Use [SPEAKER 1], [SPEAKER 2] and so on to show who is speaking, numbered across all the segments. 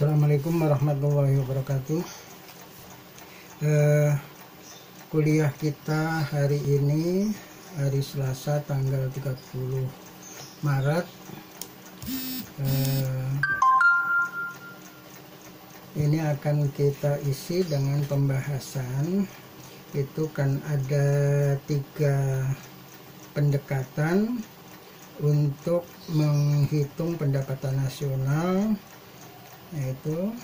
[SPEAKER 1] Assalamualaikum warahmatullahi wabarakatuh. Kuliah kita hari ini hari Selasa tanggal 30 Maret. Ini akan kita isi dengan pembahasan. Itu kan ada 3 pendekatan untuk menghitung pendapatan nasional, yaitu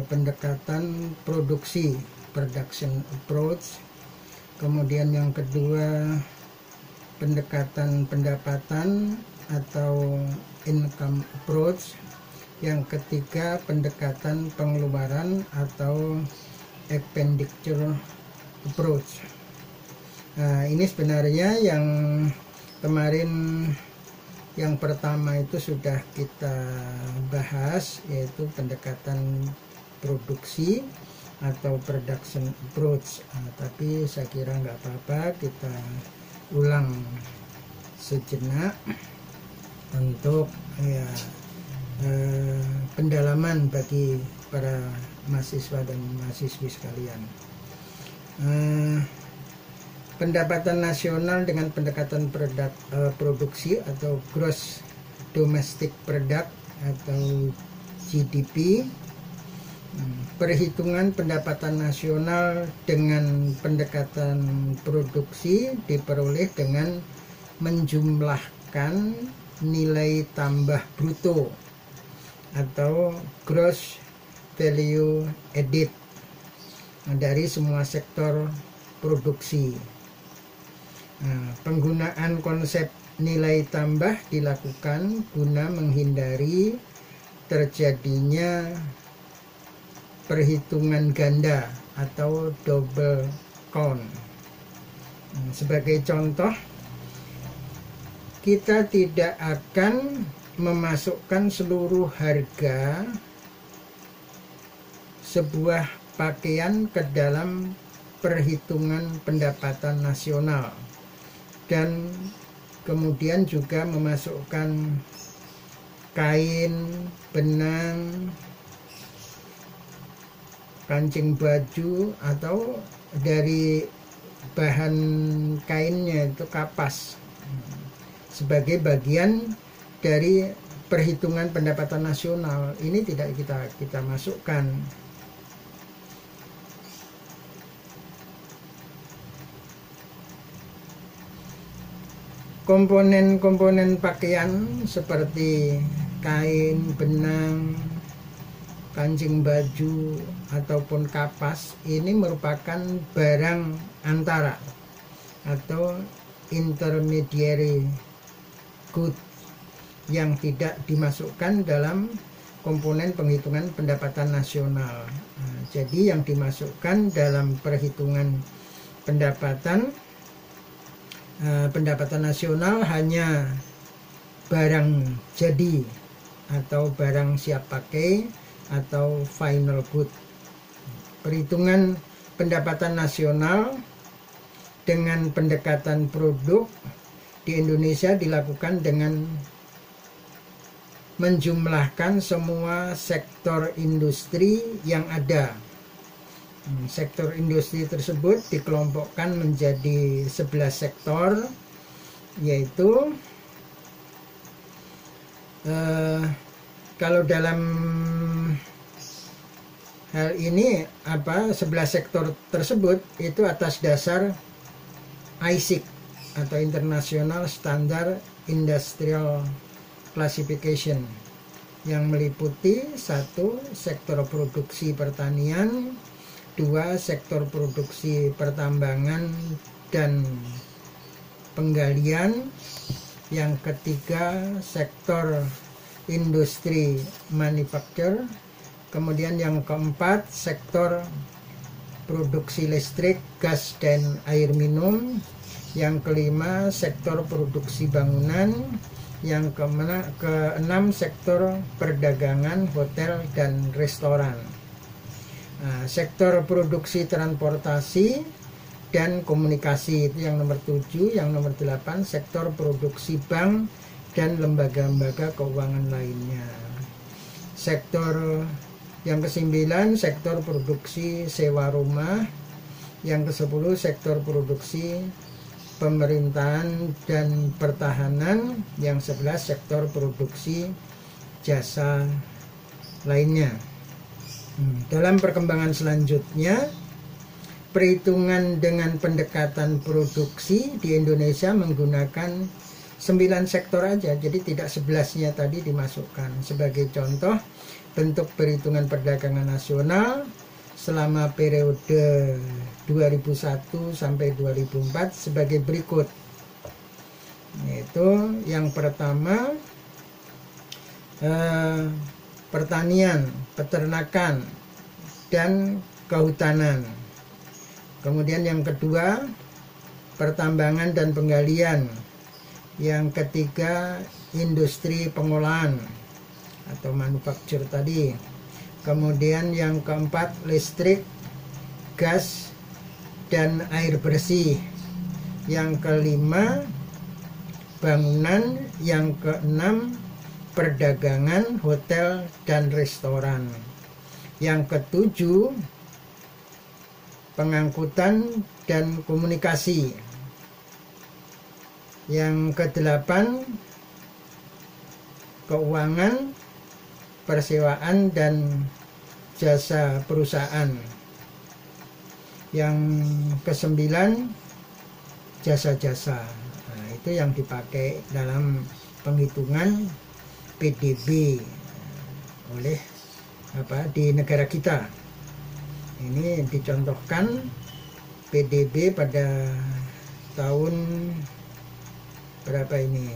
[SPEAKER 1] pendekatan produksi, production approach. Kemudian yang kedua pendekatan pendapatan atau income approach. Yang ketiga pendekatan pengeluaran atau expenditure approach. Nah, ini sebenarnya yang kemarin yang pertama itu sudah kita bahas, yaitu pendekatan produksi atau production approach. Tapi saya kira nggak apa-apa, kita ulang sejenak untuk pendalaman bagi para mahasiswa dan mahasiswi sekalian. Pendapatan nasional dengan pendekatan produksi atau gross domestic product atau GDP. Perhitungan pendapatan nasional dengan pendekatan produksi diperoleh dengan menjumlahkan nilai tambah bruto atau gross value added dari semua sektor produksi. Penggunaan konsep nilai tambah dilakukan guna menghindari terjadinya perhitungan ganda atau double count. Sebagai contoh, kita tidak akan memasukkan seluruh harga sebuah pakaian ke dalam perhitungan pendapatan nasional, dan kemudian juga memasukkan kain, benang, kancing baju, atau dari bahan kainnya itu kapas sebagai bagian dari perhitungan pendapatan nasional. Ini tidak kita masukkan. Komponen-komponen pakaian seperti kain, benang, kancing baju, ataupun kapas ini merupakan barang antara atau intermediary good yang tidak dimasukkan dalam komponen penghitungan pendapatan nasional. Jadi yang dimasukkan dalam perhitungan pendapatan nasional hanya barang jadi atau barang siap pakai atau final good. Perhitungan pendapatan nasional dengan pendekatan produk di Indonesia dilakukan dengan menjumlahkan semua sektor industri yang ada. Sektor industri tersebut dikelompokkan menjadi 11 sektor, yaitu kalau dalam hal ini 11 sektor tersebut itu atas dasar ISIC atau International Standard Industrial Classification, yang meliputi 1. sektor produksi pertanian, 2. sektor produksi pertambangan dan penggalian, yang ketiga sektor industri manufaktur, kemudian yang keempat sektor produksi listrik, gas dan air minum, yang kelima sektor produksi bangunan, yang keenam sektor perdagangan, hotel dan restoran. Sektor produksi transportasi dan komunikasi itu yang nomor 7, yang nomor 8 sektor produksi bank dan lembaga-lembaga keuangan lainnya. Sektor yang ke-9 sektor produksi sewa rumah, yang ke-10 sektor produksi pemerintahan dan pertahanan, yang 11 sektor produksi jasa lainnya. Dalam perkembangan selanjutnya, perhitungan dengan pendekatan produksi di Indonesia menggunakan 9 sektor aja, jadi tidak 11-nya tadi dimasukkan. Sebagai contoh, bentuk perhitungan perdagangan nasional selama periode 2001 sampai 2004 sebagai berikut. Yaitu yang pertama pertanian, peternakan, dan kehutanan. Kemudian yang kedua pertambangan dan penggalian. Yang ketiga industri pengolahan atau manufaktur tadi. Kemudian yang keempat listrik, gas, dan air bersih. Yang kelima bangunan. Yang keenam perdagangan, hotel, dan restoran. Yang ketujuh pengangkutan dan komunikasi. Yang kedelapan keuangan, persewaan, dan jasa perusahaan. Yang kesembilan jasa-jasa. Nah, itu yang dipakai dalam penghitungan PDB oleh di negara kita. Ini dicontohkan PDB pada tahun berapa ini?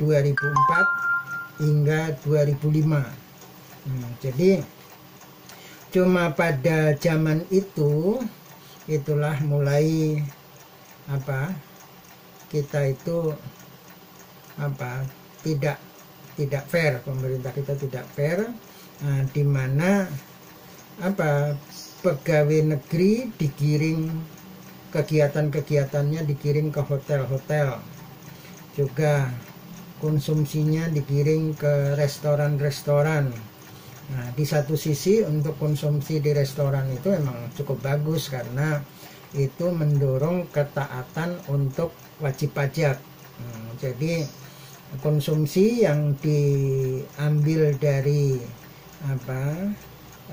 [SPEAKER 1] 2004 hingga 2005. Jadi cuma pada zaman itulah mulai kita itu tidak fair, pemerintah kita tidak fair, di mana pegawai negeri digiring, kegiatan-kegiatannya digiring ke hotel-hotel, juga konsumsinya digiring ke restoran-restoran. Nah, di satu sisi untuk konsumsi di restoran itu memang cukup bagus karena itu mendorong ketaatan untuk wajib pajak. Jadi konsumsi yang diambil dari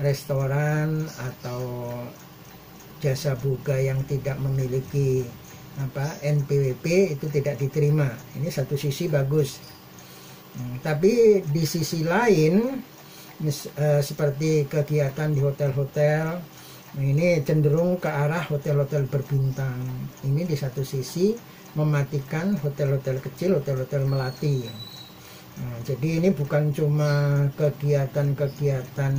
[SPEAKER 1] restoran atau jasa boga yang tidak memiliki NPWP itu tidak diterima. Ini satu sisi bagus. Tapi di sisi lain seperti kegiatan di hotel-hotel, ini cenderung ke arah hotel-hotel berbintang. Ini di satu sisi mematikan hotel-hotel kecil, hotel-hotel melati. Jadi ini bukan cuma kegiatan-kegiatan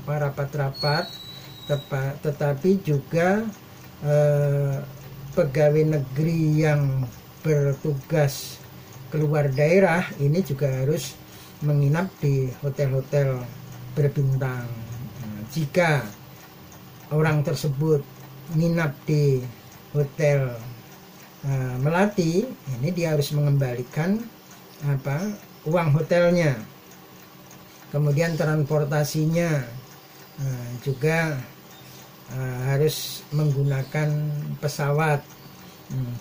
[SPEAKER 1] rapat-rapat, tetapi juga pegawai negeri yang bertugas keluar daerah ini juga harus menginap di hotel-hotel berbintang. Jika orang tersebut nginap di hotel melati, ini dia harus mengembalikan uang hotelnya. Kemudian transportasinya juga harus menggunakan pesawat.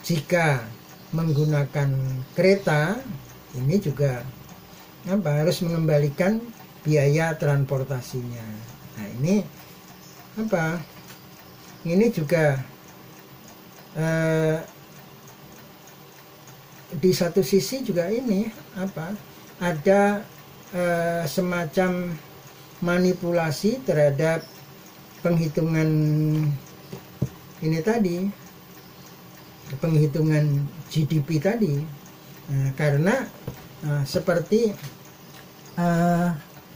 [SPEAKER 1] Jika menggunakan kereta, ini juga harus mengembalikan biaya transportasinya. Nah, ini juga di satu sisi juga ini ada semacam manipulasi terhadap penghitungan ini tadi, penghitungan GDP tadi. Karena seperti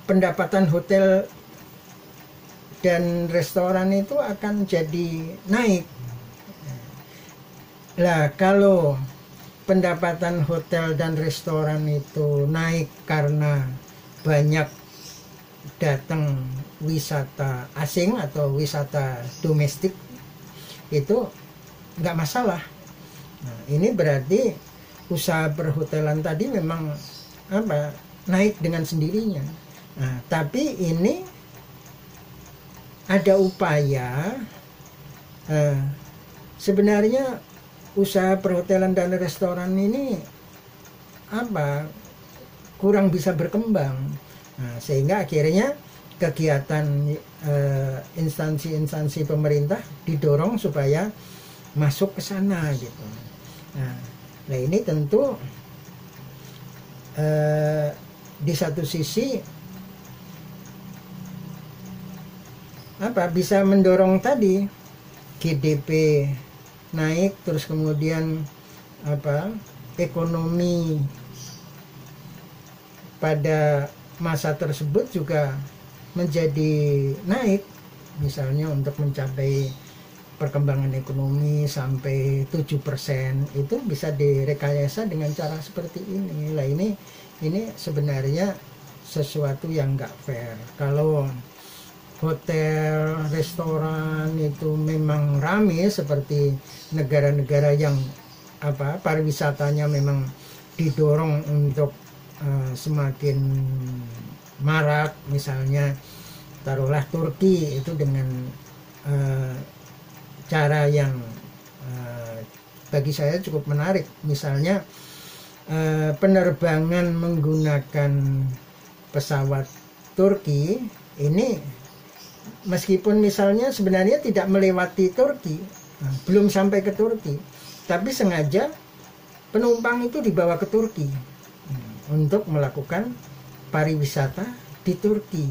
[SPEAKER 1] pendapatan hotel dan restoran itu akan jadi naik. Lah kalau pendapatan hotel dan restoran itu naik karena banyak datang wisata asing atau wisata domestik, itu nggak masalah. Nah, ini berarti usaha perhotelan tadi memang naik dengan sendirinya. Nah, tapi ini ada upaya sebenarnya usaha perhotelan dan restoran ini kurang bisa berkembang. Nah, sehingga akhirnya kegiatan instansi-instansi pemerintah didorong supaya masuk ke sana gitu. Nah ini tentu di satu sisi bisa mendorong tadi GDP naik, terus kemudian ekonomi pada masa tersebut juga menjadi naik, misalnya untuk mencapai perkembangan ekonomi sampai 7% itu bisa direkayasa dengan cara seperti ini. Lah ini sebenarnya sesuatu yang nggak fair. Kalau hotel, restoran itu memang rame seperti negara-negara yang pariwisatanya memang didorong untuk semakin marak, misalnya taruhlah Turki itu dengan cara yang bagi saya cukup menarik, misalnya penerbangan menggunakan pesawat Turki ini, meskipun misalnya sebenarnya tidak melewati Turki, belum sampai ke Turki, tapi sengaja penumpang itu dibawa ke Turki untuk melakukan pariwisata di Turki,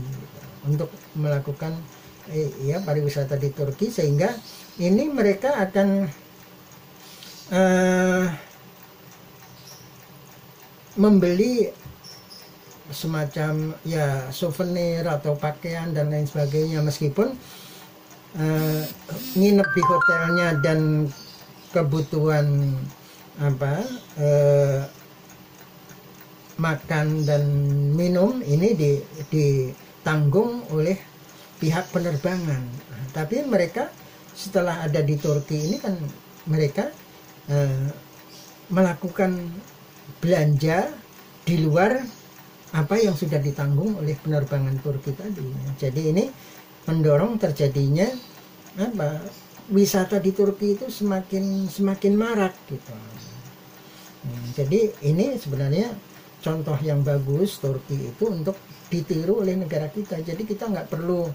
[SPEAKER 1] untuk melakukan pariwisata di Turki, sehingga ini mereka akan membeli semacam souvenir atau pakaian dan lain sebagainya, meskipun nginep di hotelnya dan kebutuhan makan dan minum ini ditanggung oleh pihak penerbangan. Tapi mereka setelah ada di Turki ini kan mereka melakukan belanja di luar apa yang sudah ditanggung oleh penerbangan Turki tadi. Jadi ini mendorong terjadinya wisata di Turki itu semakin marak gitu. Jadi ini sebenarnya contoh yang bagus Turki itu untuk ditiru oleh negara kita. Jadi kita nggak perlu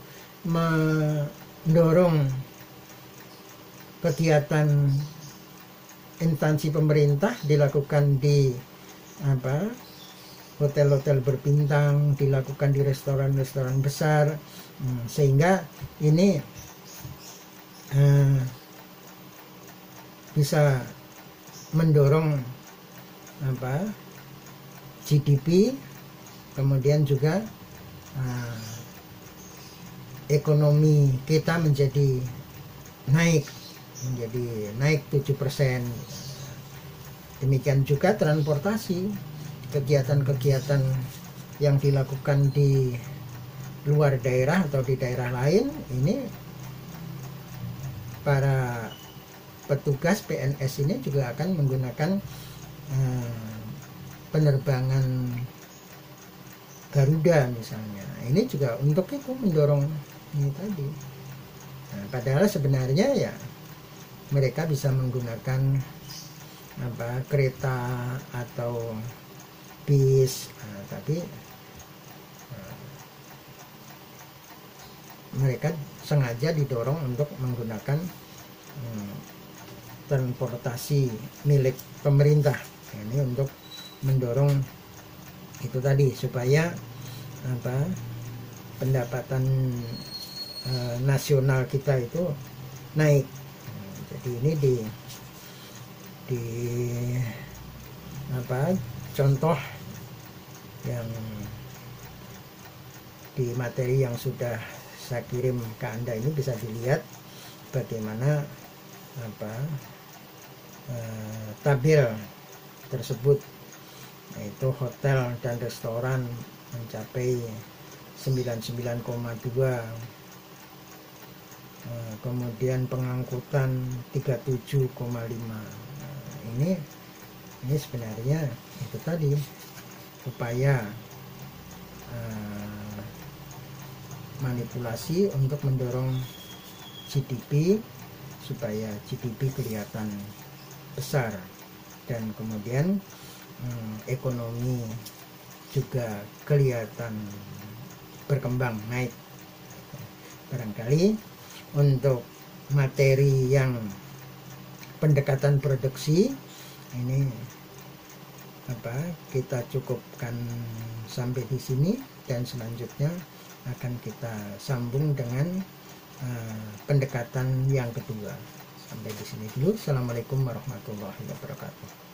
[SPEAKER 1] mendorong kegiatan instansi pemerintah dilakukan di hotel-hotel berbintang, dilakukan di restoran-restoran besar, sehingga ini bisa mendorong GDP, kemudian juga ekonomi kita menjadi naik 7%. Demikian juga transportasi, kegiatan-kegiatan yang dilakukan di luar daerah atau di daerah lain, ini para petugas PNS ini juga akan menggunakan penerbangan Garuda misalnya. Ini juga untuk itu mendorong ini tadi. Nah, padahal sebenarnya ya mereka bisa menggunakan kereta atau bis, tapi mereka sengaja didorong untuk menggunakan transportasi milik pemerintah. Ini untuk mendorong itu tadi supaya pendapatan nasional kita itu naik. Jadi ini di contoh yang di materi yang sudah saya kirim ke Anda ini bisa dilihat bagaimana tabel tersebut, yaitu hotel dan restoran mencapai 99,2, kemudian pengangkutan 37,5. Ini sebenarnya itu tadi upaya manipulasi untuk mendorong GDP supaya GDP kelihatan besar, dan kemudian ekonomi juga kelihatan berkembang, naik. Barangkali untuk materi yang pendekatan produksi ini kita cukupkan sampai di sini, dan selanjutnya akan kita sambung dengan pendekatan yang kedua. Sampai di sini dulu. Assalamualaikum warahmatullahi wabarakatuh.